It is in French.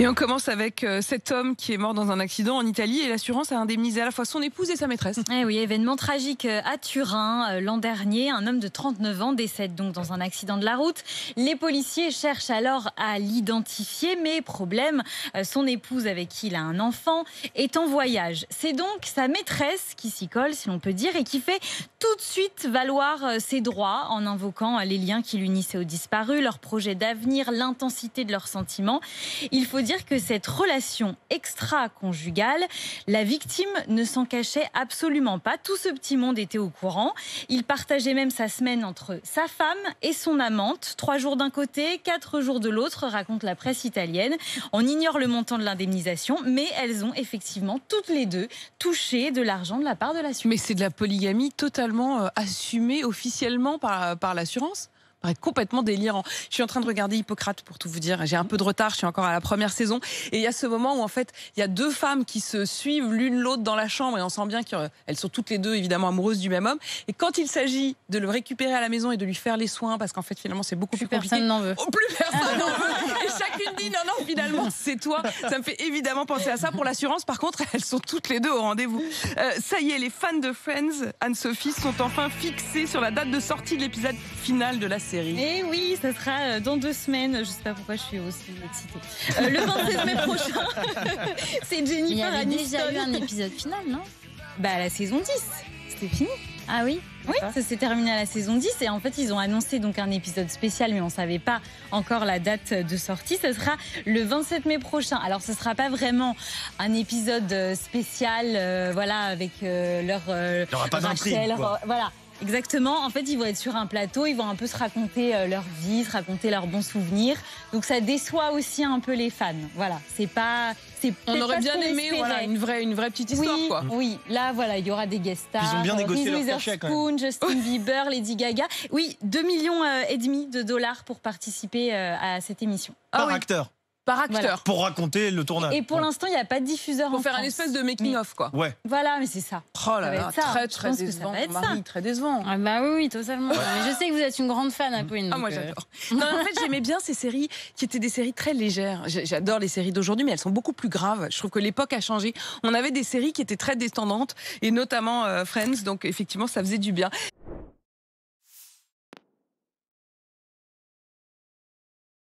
Et on commence avec cet homme qui est mort dans un accident en Italie et l'assurance a indemnisé à la fois son épouse et sa maîtresse. Eh oui, événement tragique à Turin l'an dernier. Un homme de 39 ans décède donc dans un accident de la route. Les policiers cherchent alors à l'identifier, mais problème, son épouse avec qui il a un enfant est en voyage. C'est donc sa maîtresse qui s'y colle, si l'on peut dire, et qui fait tout de suite valoir ses droits en invoquant les liens qui l'unissaient aux disparus, leur projet d'avenir, l'intensité de leurs sentiments. Il faut dire que cette relation extra-conjugale, la victime ne s'en cachait absolument pas. Tout ce petit monde était au courant. Il partageait même sa semaine entre sa femme et son amante. 3 jours d'un côté, 4 jours de l'autre, raconte la presse italienne. On ignore le montant de l'indemnisation, mais elles ont effectivement toutes les deux touché de l'argent de la part de l'assurance. Mais c'est de la polygamie totalement assumée officiellement par l'assurance. Paraît complètement délirant. Je suis en train de regarder Hippocrate pour tout vous dire. J'ai un peu de retard, je suis encore à la première saison. Et il y a ce moment où en fait, il y a 2 femmes qui se suivent l'une l'autre dans la chambre et on sent bien qu'elles sont toutes les deux évidemment amoureuses du même homme. Et quand il s'agit de le récupérer à la maison et de lui faire les soins, parce qu'en fait finalement c'est beaucoup plus compliqué. Personne n'en veut. Oh, plus personne n'en veut. Et chacune dit non, finalement c'est toi. Ça me fait évidemment penser à ça. Pour l'assurance, par contre, elles sont toutes les deux au rendez-vous. Ça y est, les fans de Friends, Anne-Sophie, sont enfin fixés sur la date de sortie de l'épisode final de la série. Et oui, ça sera dans 2 semaines. Je ne sais pas pourquoi je suis aussi excitée. Le 26 mai prochain, c'est Jennifer Aniston. Il y avait déjà eu un épisode final, non? À la saison 10, c'était fini. Ah oui? Oui, ça s'est terminé à la saison 10 et en fait ils ont annoncé donc un épisode spécial, mais on ne savait pas encore la date de sortie. Ce sera le 27 mai prochain. Alors ce ne sera pas vraiment un épisode spécial, voilà, avec leur il n'y aura pas d'intrigue, quoi. Voilà. Exactement. En fait, ils vont être sur un plateau, ils vont un peu se raconter leur vie, se raconter leurs bons souvenirs. Donc, ça déçoit aussi un peu les fans. Voilà. On aurait bien aimé, voilà, une vraie petite histoire, oui, quoi. Oui, là, voilà, il y aura des guest stars. Ils ont bien négocié Reese leur cachet, quand même. Justin Bieber, Lady Gaga. Oui, 2,5 millions de dollars pour participer à cette émission. Par acteur. Par acteur. Voilà. Pour raconter le tournage. Et pour l'instant, il n'y a pas de diffuseur en Pour faire France. un espèce de making-of, quoi. Ouais. Voilà, mais c'est ça. Oh là Ça va là, être ça. très Je pense que ça décevant. va être Marie, ça. très décevant. Ah bah oui, totalement. Mais je sais que vous êtes une grande fan, Apolline. Ah, moi j'adore. Non, en fait, j'aimais bien ces séries qui étaient des séries très légères. J'adore les séries d'aujourd'hui, mais elles sont beaucoup plus graves. Je trouve que l'époque a changé. On avait des séries qui étaient très détendantes, et notamment Friends, donc effectivement, ça faisait du bien.